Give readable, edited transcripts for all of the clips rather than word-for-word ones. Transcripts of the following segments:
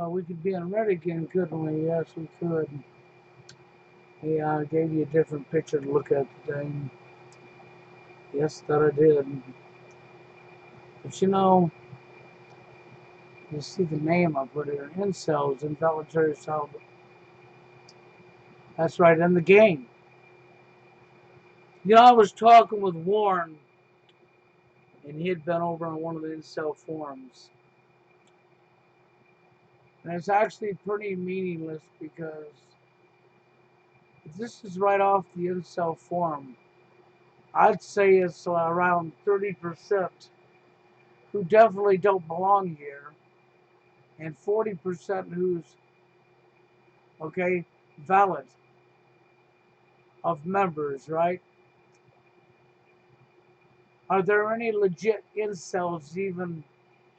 We could be on red again, couldn't we? Yes, we could. Yeah, I gave you a different picture to look at today. Yes, that I did. But you see the name I put here. Insels, Involuntary Celibate. That's right, in the game. I was talking with Warren, and he had been over on one of the incel forums. And it's actually pretty meaningless because this is right off the incel forum. I'd say it's around 30% who definitely don't belong here, and 40% who's, okay, valid of members, right? Are there any legit incels even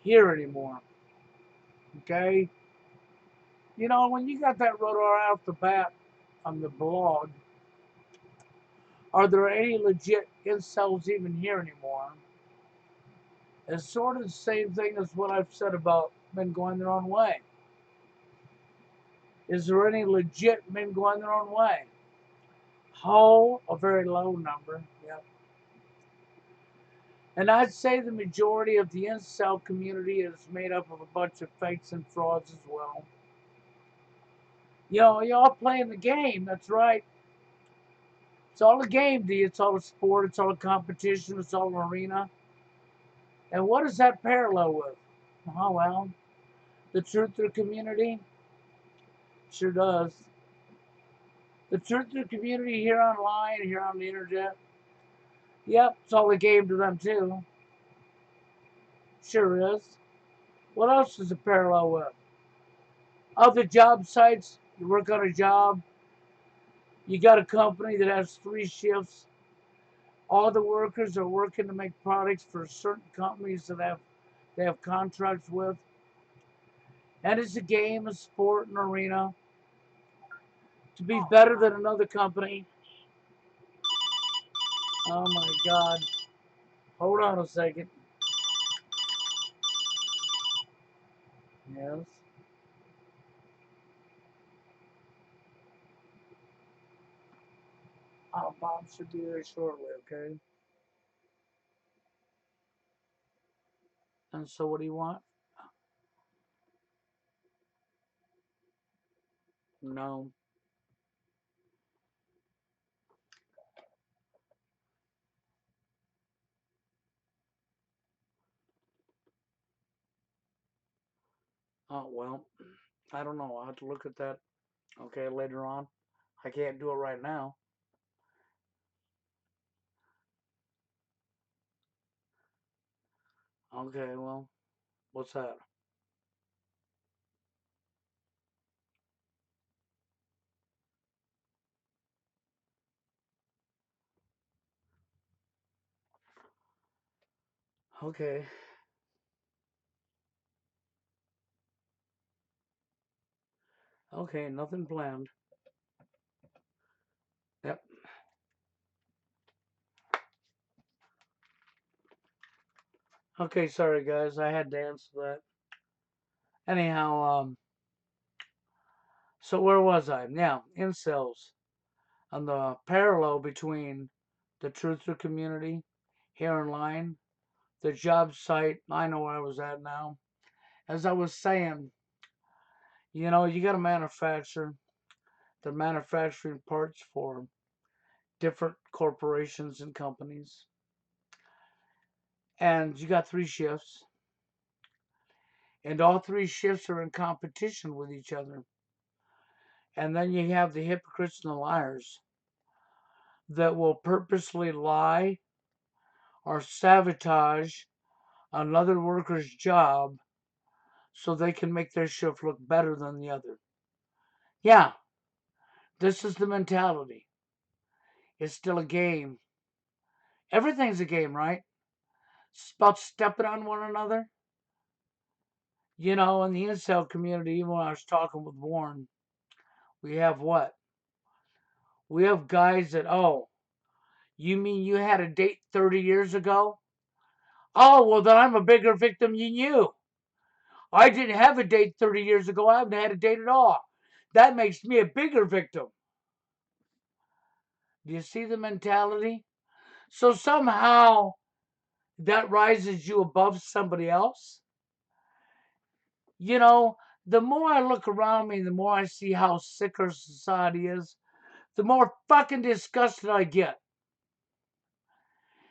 here anymore? Okay? When you got that wrote right off the bat on the blog, are there any legit incels even here anymore? It's sort of the same thing as what I've said about men going their own way. Is there any legit men going their own way? Whole, a very low number. Yep. And I'd say the majority of the incel community is made up of a bunch of fakes and frauds as well. Y'all playing the game, that's right. It's all a game, D. It's all a sport, it's all a competition, it's all an arena. And what does that parallel with? Oh, well, the truther community sure does. The truther community here online, here on the internet, yep, it's all a game to them too. Sure is. What else is a parallel with? Other job sites, you work on a job, you got a company that has 3 shifts. All the workers are working to make products for certain companies that they have contracts with. And it's a game, a sport, an arena to be better than another company. Oh my God. Hold on a second. Yes. Bob should be there shortly, okay? And so what do you want? No. Oh, well, I don't know. I'll have to look at that, okay, later on. I can't do it right now. Okay, well, what's that? Okay. Okay, nothing planned. Yep. Okay, sorry guys, I had to answer that. Anyhow, so where was I? Now, incels. On the parallel between the truther community here in line, the job site, I know where I was at now. As I was saying, you got to manufacture. They're manufacturing parts for different corporations and companies. And you got 3 shifts. And all 3 shifts are in competition with each other. And then you have the hypocrites and the liars that will purposely lie or sabotage another worker's job so they can make their shift look better than the other. Yeah, this is the mentality. It's still a game. Everything's a game, right? It's about stepping on one another. In the incel community, even when I was talking with Warren, we have what? We have guys that, oh, you mean you had a date 30 years ago? Oh, well, then I'm a bigger victim than you. I didn't have a date 30 years ago. I haven't had a date at all. That makes me a bigger victim. Do you see the mentality? So somehow that rises you above somebody else. You know, the more I look around me, the more I see how sick our society is, the more fucking disgusted I get.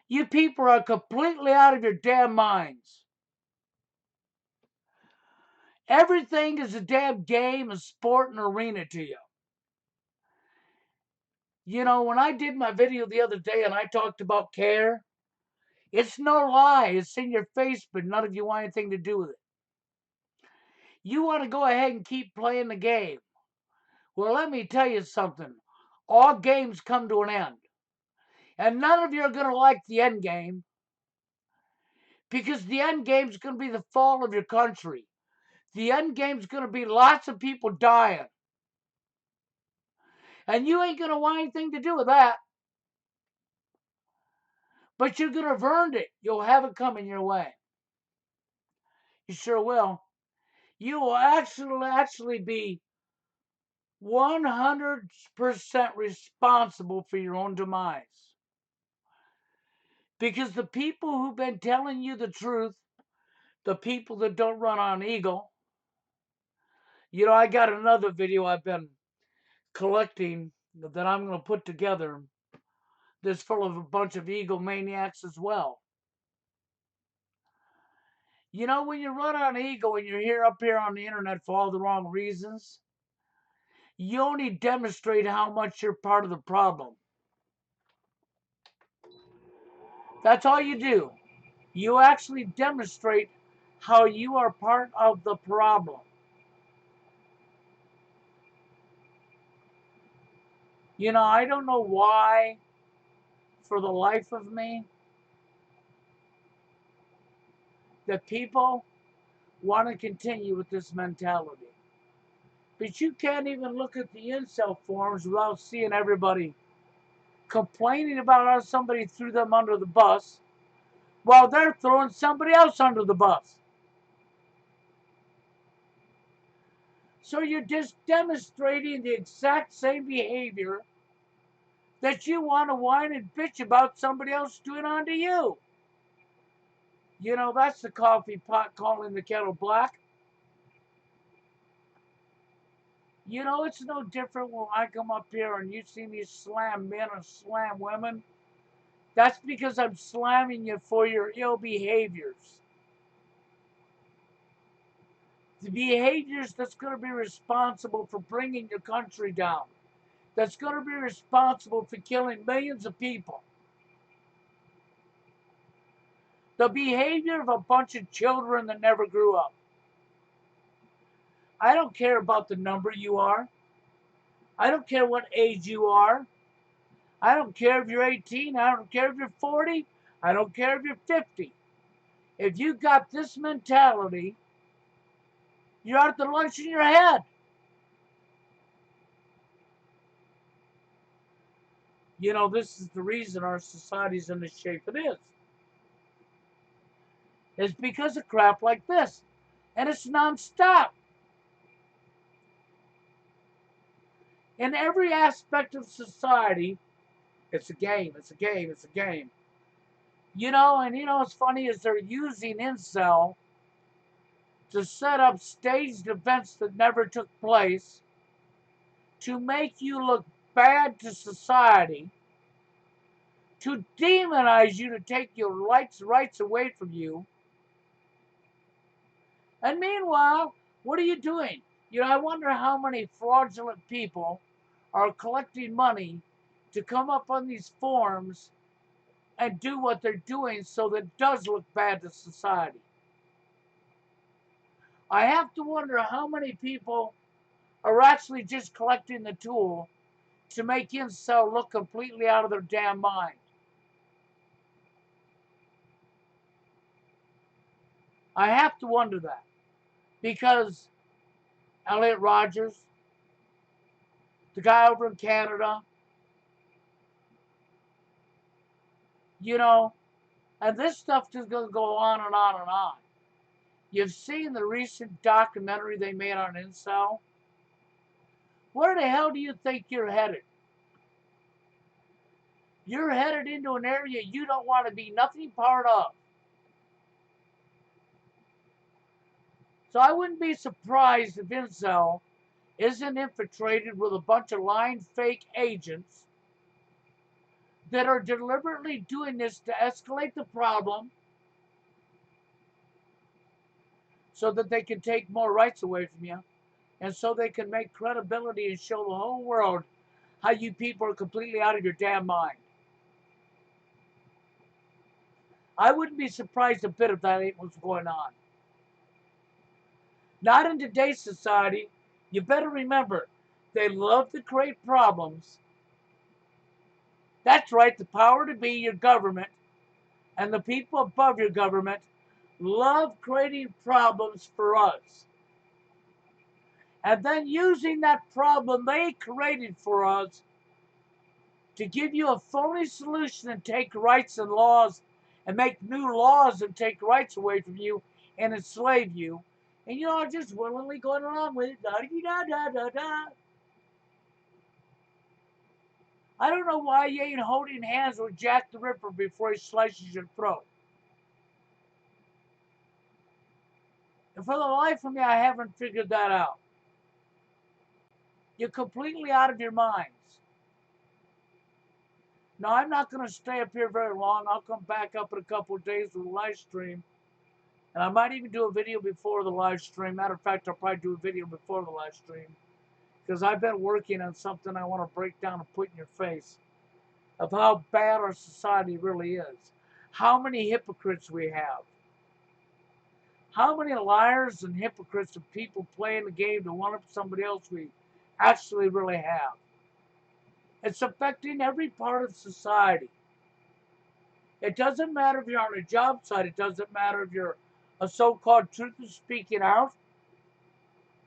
You people are completely out of your damn minds. Everything is a damn game, a sport, and arena to you. You know, when I did my video the other day and I talked about care, it's no lie. It's in your face, but none of you want anything to do with it. You want to go ahead and keep playing the game. Well, let me tell you something. All games come to an end. And none of you are going to like the end game, because the end game is going to be the fall of your country. The end game is going to be lots of people dying. And you ain't going to want anything to do with that. But you're going to have earned it. You'll have it coming your way. You sure will. You will actually be 100% responsible for your own demise. Because the people who've been telling you the truth, the people that don't run on ego, you know, I got another video I've been collecting that I'm going to put together that's full of a bunch of egomaniacs as well. You know, when you run on ego and you're here up here on the internet for all the wrong reasons, you only demonstrate how much you're part of the problem. That's all you do. You actually demonstrate how you are part of the problem. You know, I don't know why, for the life of me, that people want to continue with this mentality. But you can't even look at the incel forums without seeing everybody complaining about how somebody threw them under the bus while they're throwing somebody else under the bus. So you're just demonstrating the exact same behavior that you want to whine and bitch about somebody else doing onto you. You know, that's the coffee pot calling the kettle black. You know, it's no different when I come up here and you see me slam men and slam women. That's because I'm slamming you for your ill behaviors. The behaviors that's going to be responsible for bringing your country down. That's going to be responsible for killing millions of people. The behavior of a bunch of children that never grew up. I don't care about the number you are. I don't care what age you are. I don't care if you're 18. I don't care if you're 40. I don't care if you're 50. If you got this mentality, you're out the lunch in your head. You know, this is the reason our society's in the shape it is. It's because of crap like this. And it's nonstop. In every aspect of society, it's a game, it's a game, it's a game. You know, and you know what's funny is they're using Incel to set up staged events that never took place to make you look bad to society, to demonize you, to take your rights away from you. And meanwhile, what are you doing? You know, I wonder how many fraudulent people are collecting money to come up on these forums and do what they're doing so that it does look bad to society. I have to wonder how many people are actually just collecting the tool to make Incel look completely out of their damn mind. I have to wonder that. Because Elliot Rogers, the guy over in Canada, you know, and this stuff just going to go on and on and on. You've seen the recent documentary they made on Insel. Where the hell do you think you're headed? You're headed into an area you don't want to be nothing part of. So I wouldn't be surprised if Insel isn't infiltrated with a bunch of lying fake agents that are deliberately doing this to escalate the problem so that they can take more rights away from you and so they can make credibility and show the whole world how you people are completely out of your damn mind. I wouldn't be surprised a bit if that ain't what's going on. Not in today's society. You better remember, they love to create problems. That's right, the power to be, your government, and the people above your government love creating problems for us. And then using that problem they created for us to give you a phony solution and take rights and laws and make new laws and take rights away from you and enslave you. And you are just willingly going along with it. Da-da-da-da-da-da. I don't know why you ain't holding hands with Jack the Ripper before he slices your throat. And for the life of me, I haven't figured that out. You're completely out of your minds. Now, I'm not going to stay up here very long. I'll come back up in a couple of days with a live stream. And I might even do a video before the live stream. Matter of fact, I'll probably do a video before the live stream. Because I've been working on something I want to break down and put in your face. Of how bad our society really is. How many hypocrites we have. How many liars and hypocrites and people playing the game to one up somebody else we actually really have. It's affecting every part of society. It doesn't matter if you're on a job site. It doesn't matter if you're a so-called truth of speaking out.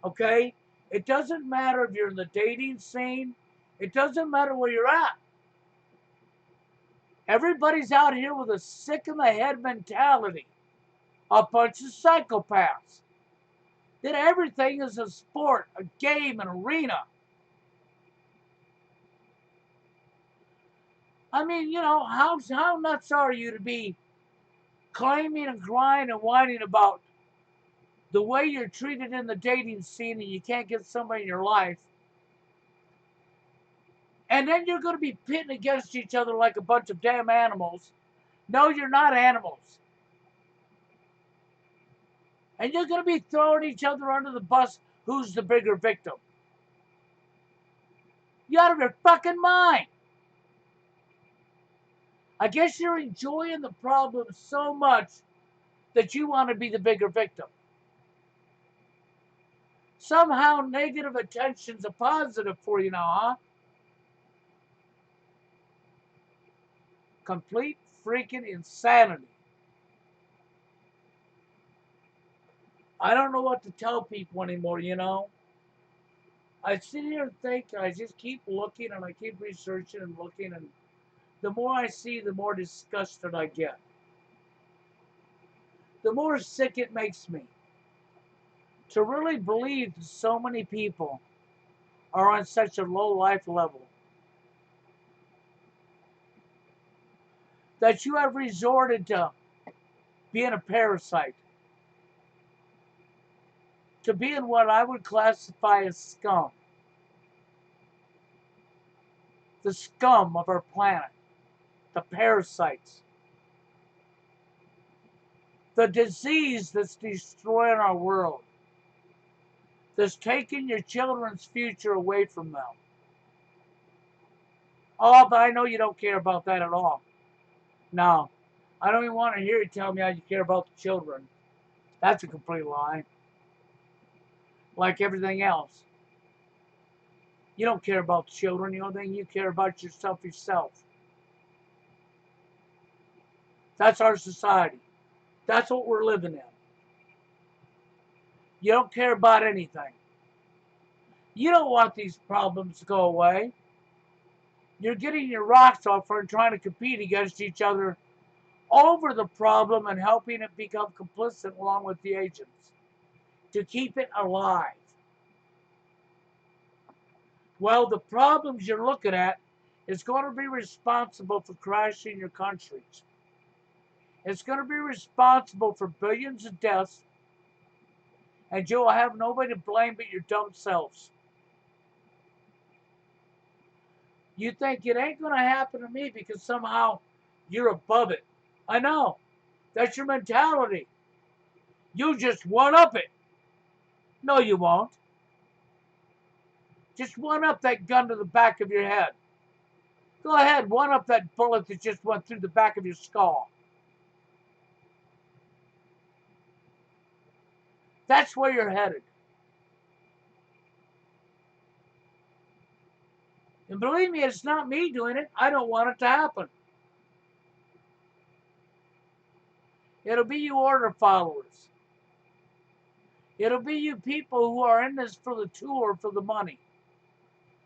Okay? It doesn't matter if you're in the dating scene. It doesn't matter where you're at. Everybody's out here with a sick in the head mentality. A bunch of psychopaths. That everything is a sport, a game, an arena. I mean, you know, how nuts are you to be claiming and crying and whining about the way you're treated in the dating scene and you can't get somebody in your life. And then you're going to be pitting against each other like a bunch of damn animals. No, you're not animals. And you're going to be throwing each other under the bus. Who's the bigger victim? You're out of your fucking mind. I guess you're enjoying the problem so much that you want to be the bigger victim. Somehow negative attention's a positive for you now, huh? Complete freaking insanity. I don't know what to tell people anymore, you know? I sit here and think, and I just keep looking and I keep researching and looking, and the more I see, the more disgusted I get. The more sick it makes me to really believe that so many people are on such a low life level. That you have resorted to being a parasite. To being what I would classify as scum. The scum of our planet. The parasites. The disease that's destroying our world. That's taking your children's future away from them. Oh, but I know you don't care about that at all. No. I don't even want to hear you tell me how you care about the children. That's a complete lie. Like everything else. You don't care about the children. The only thing you care about yourself. That's our society. That's what we're living in. You don't care about anything. You don't want these problems to go away. You're getting your rocks off for trying to compete against each other over the problem and helping it become complicit along with the agents to keep it alive. Well, the problems you're looking at is going to be responsible for crashing your countries. It's going to be responsible for billions of deaths, and you'll have nobody to blame but your dumb selves. You think it ain't going to happen to me because somehow you're above it. I know. That's your mentality. You just one up it. No, you won't. Just one up that gun to the back of your head. Go ahead, one up that bullet that just went through the back of your skull. That's where you're headed. And believe me, it's not me doing it. I don't want it to happen. It'll be you order followers. It'll be you people who are in this for the tool or for the money.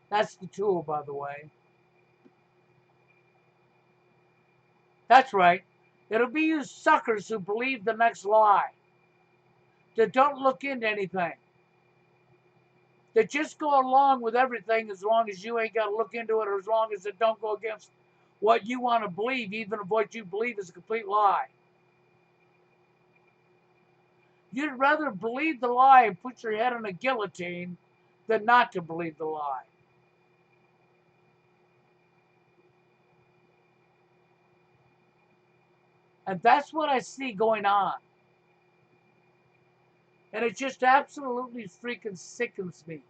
That's the tool, by the way. That's right. It'll be you suckers who believe the next lie. That don't look into anything. That just go along with everything as long as you ain't got to look into it or as long as it don't go against what you want to believe, even if what you believe is a complete lie. You'd rather believe the lie and put your head on a guillotine than not to believe the lie. And that's what I see going on. And it just absolutely freaking sickens me.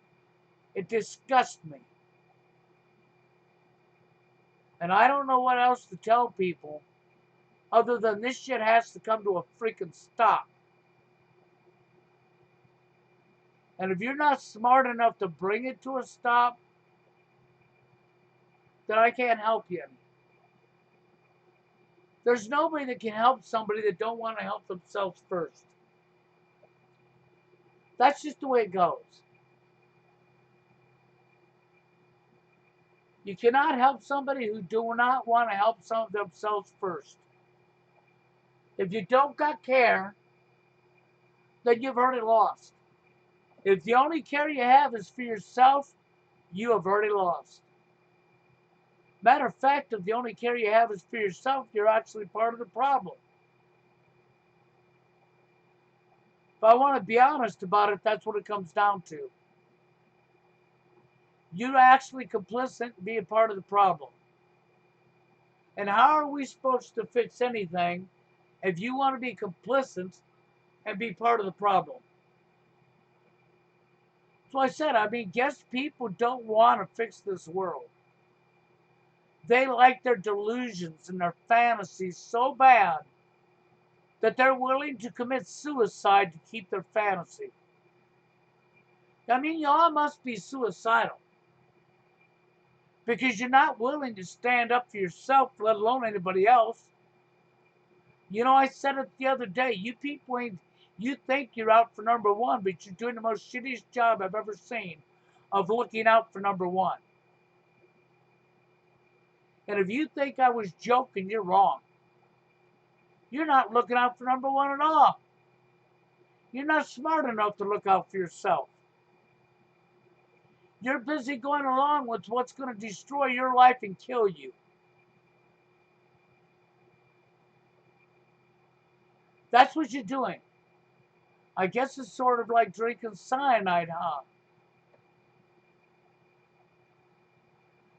It disgusts me. And I don't know what else to tell people other than this shit has to come to a freaking stop. And if you're not smart enough to bring it to a stop, then I can't help you. There's nobody that can help somebody that don't want to help themselves first. That's just the way it goes. You cannot help somebody who do not want to help themselves first. If you don't got care, then you've already lost. If the only care you have is for yourself, you have already lost. Matter of fact, if the only care you have is for yourself, you're actually part of the problem. If I want to be honest about it, that's what it comes down to. You're actually complicit and be a part of the problem. And how are we supposed to fix anything if you want to be complicit and be part of the problem? So I said, guess people don't want to fix this world. They like their delusions and their fantasies so bad that they're willing to commit suicide to keep their fantasy. Y'all must be suicidal because you're not willing to stand up for yourself, let alone anybody else. I said it the other day. You people you think you're out for number one, but you're doing the most shittiest job I've ever seen of looking out for number one. And if you think I was joking, you're wrong. You're not looking out for number one at all. You're not smart enough to look out for yourself. You're busy going along with what's going to destroy your life and kill you. That's what you're doing. I guess it's sort of like drinking cyanide, huh?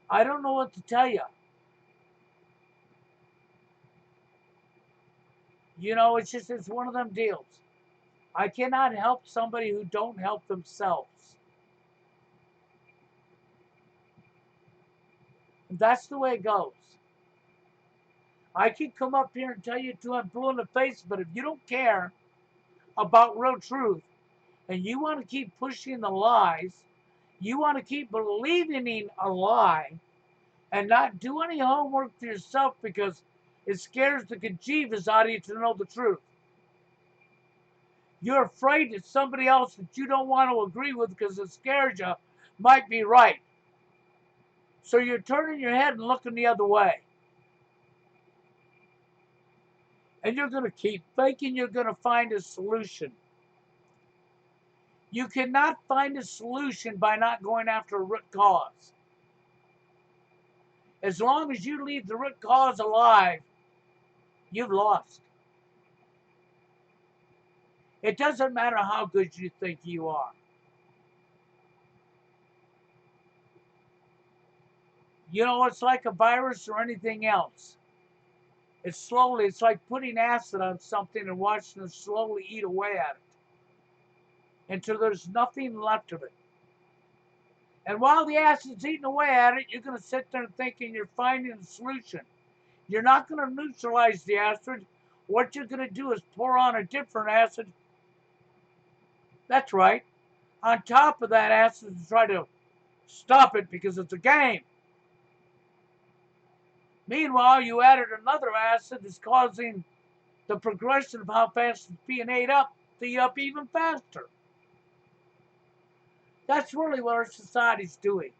I don't know what to tell you. It's one of them deals. I cannot help somebody who don't help themselves. And that's the way it goes. I can come up here and tell you till I'm blue in the face, but if you don't care about real truth and you want to keep pushing the lies, you want to keep believing in a lie and not do any homework for yourself because it scares the bejeebus out of you to know the truth. You're afraid that somebody else that you don't want to agree with because it scares you might be right. So you're turning your head and looking the other way. And you're going to keep thinking you're going to find a solution. You cannot find a solution by not going after a root cause. As long as you leave the root cause alive, you've lost. It doesn't matter how good you think you are. You know, it's like a virus or anything else. It's like putting acid on something and watching it slowly eat away at it until there's nothing left of it. And while the acid's eating away at it, you're going to sit there thinking you're finding a solution. You're not going to neutralize the acid. What you're going to do is pour on a different acid. That's right. On top of that acid to try to stop it because it's a game. Meanwhile, you added another acid that's causing the progression of how fast it's being ate up to eat up even faster. That's really what our society's doing.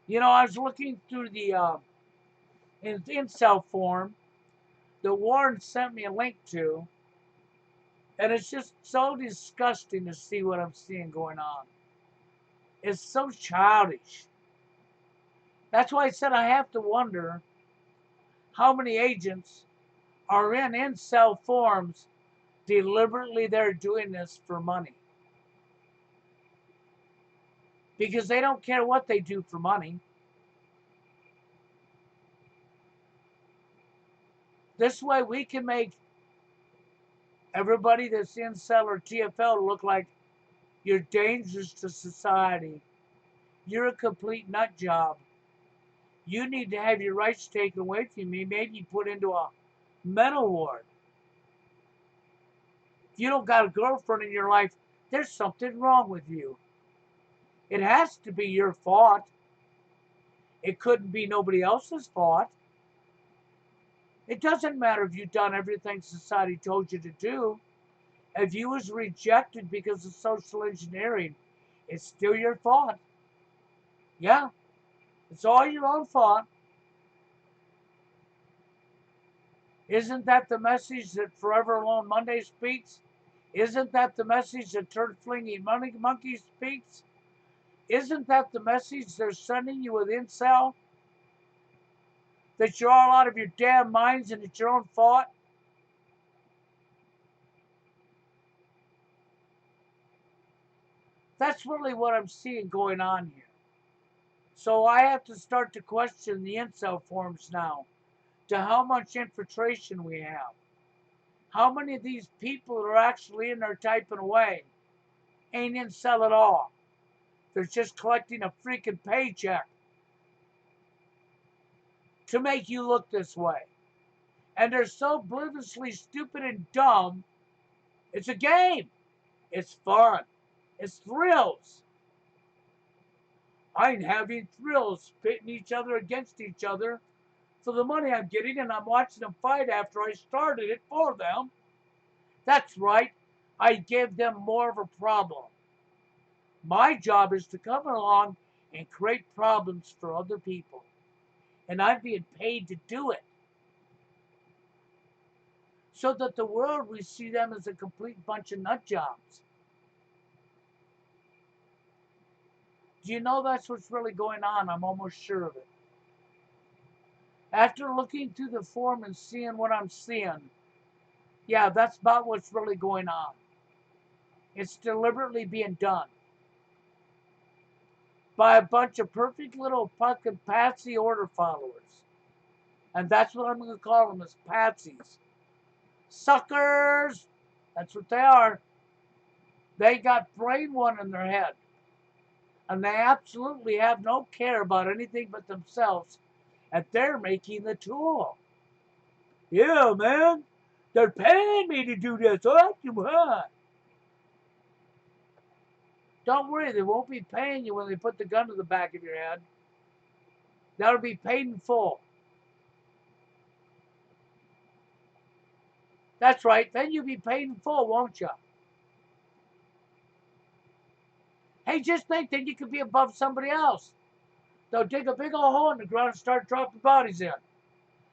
You know, I was looking through the Insel form that Warren sent me a link to, and it's just so disgusting to see what I'm seeing going on. It's so childish. That's why I said I have to wonder how many agents are in incel forms deliberately they're doing this for money. Because they don't care what they do for money. This way we can make everybody that's incel or TFL look like you're dangerous to society. You're a complete nut job. You need to have your rights taken away from you, maybe put into a mental ward. If you don't got a girlfriend in your life, there's something wrong with you. It has to be your fault. It couldn't be nobody else's fault. It doesn't matter if you've done everything society told you to do. If you was rejected because of social engineering, it's still your fault. Yeah, it's all your own fault. Isn't that the message that Forever Alone Monday speaks? Isn't that the message that Turd Flinging Monkey speaks? Isn't that the message they're sending you with Incel? That you're all out of your damn minds and it's your own fault? That's really what I'm seeing going on here. So I have to start to question the Incel forms now, to how much infiltration we have. How many of these people that are actually in there typing away ain't Incel at all? They're just collecting a freaking paycheck to make you look this way. And they're so obliviously stupid and dumb. It's a game. It's fun. It's thrills. I'm having thrills pitting each other against each other for the money I'm getting, and I'm watching them fight after I started it for them. That's right. I give them more of a problem. My job is to come along and create problems for other people. And I'm being paid to do it. So that the world, we see them as a complete bunch of nut jobs. Do you know that's what's really going on? I'm almost sure of it. After looking through the form and seeing what I'm seeing, yeah, that's about what's really going on. It's deliberately being done by a bunch of perfect little fucking patsy order followers. And that's what I'm going to call them, is patsies. Suckers! That's what they are. They got brain one in their head. And they absolutely have no care about anything but themselves. And they're making the tool. Yeah, man. They're paying me to do this. Oh, huh? Don't worry, they won't be paying you when they put the gun to the back of your head. That'll be paid in full. That's right. Then you'll be paid in full, won't you? Hey, just think that you could be above somebody else. They'll dig a big old hole in the ground and start dropping bodies in.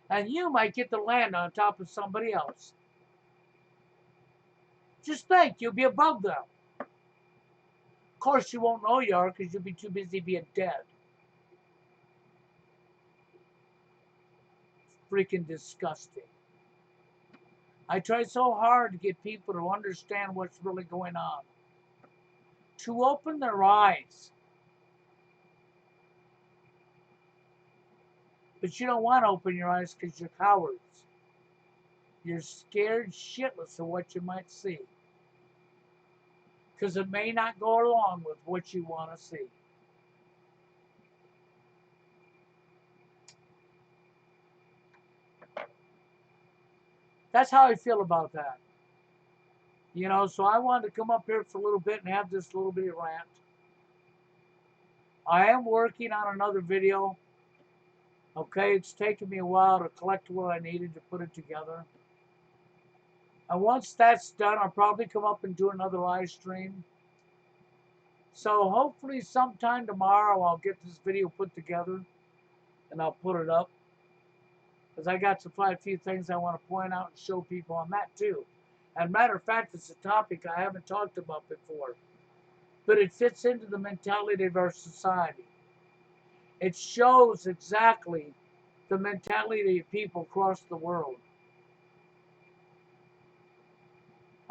And you might get to land on top of somebody else. Just think, you'll be above them. Of course, you won't know you are because you'll be too busy being dead. Freaking disgusting. I try so hard to get people to understand what's really going on, to open their eyes. But you don't want to open your eyes because you're cowards. You're scared shitless of what you might see, because it may not go along with what you want to see. That's how I feel about that. So I wanted to come up here for a little bit and have this little bit of rant. I am working on another video. Okay, it's taken me a while to collect what I needed to put it together. And once that's done, I'll probably come up and do another live stream. So hopefully sometime tomorrow I'll get this video put together and I'll put it up. Because I got a few things I want to point out and show people on that too. And matter of fact, it's a topic I haven't talked about before. But it fits into the mentality of our society. It shows exactly the mentality of people across the world.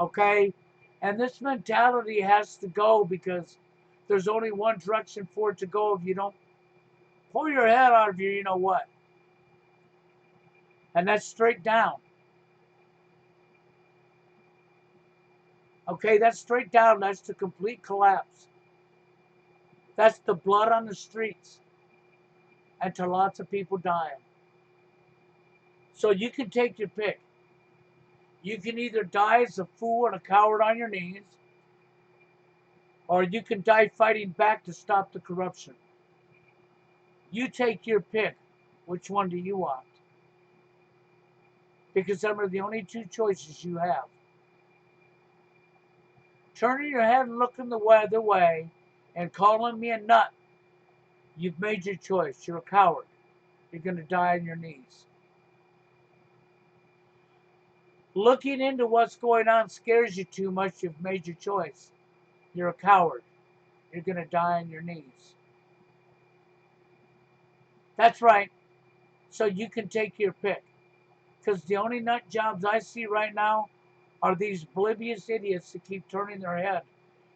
Okay? And this mentality has to go because there's only one direction for it to go if you don't pull your head out of you know what. And that's straight down. Okay, that's straight down. That's the complete collapse. That's the blood on the streets. And to lots of people dying. So you can take your pick. You can either die as a fool and a coward on your knees, or you can die fighting back to stop the corruption. You take your pick. Which one do you want? Because them are the only two choices you have. Turning your head and looking the other way and calling me a nut, you've made your choice. You're a coward. You're going to die on your knees. Looking into what's going on scares you too much. You've made your choice. You're a coward. You're going to die on your knees. That's right. So you can take your pick. Because the only nut jobs I see right now are these oblivious idiots that keep turning their head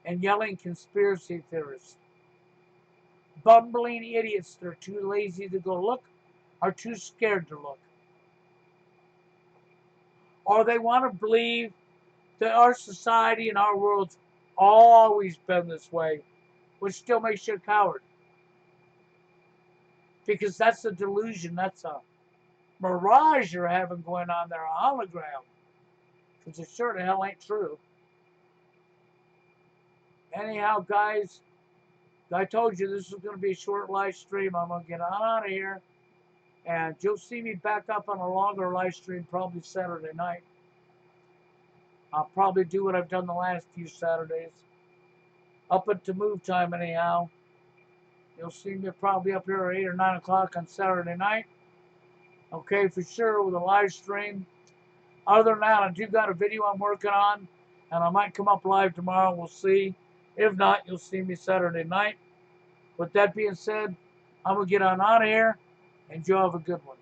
and yelling conspiracy theorists. Bumbling idiots that are too lazy to go look, are too scared to look. Or they want to believe that our society and our world's always been this way, which still makes you a coward. Because that's a delusion, that's a mirage you're having going on there, a hologram. Because it sure the hell ain't true. Anyhow, guys, I told you this was going to be a short live stream. I'm going to get on out of here. And you'll see me back up on a longer live stream probably Saturday night. I'll probably do what I've done the last few Saturdays. Up until move time anyhow. You'll see me probably up here at 8 or 9 o'clock on Saturday night. Okay, for sure, with a live stream. Other than that, I do got a video I'm working on. And I might come up live tomorrow. We'll see. If not, you'll see me Saturday night. With that being said, I'm going to get on out of here. And you have a good one.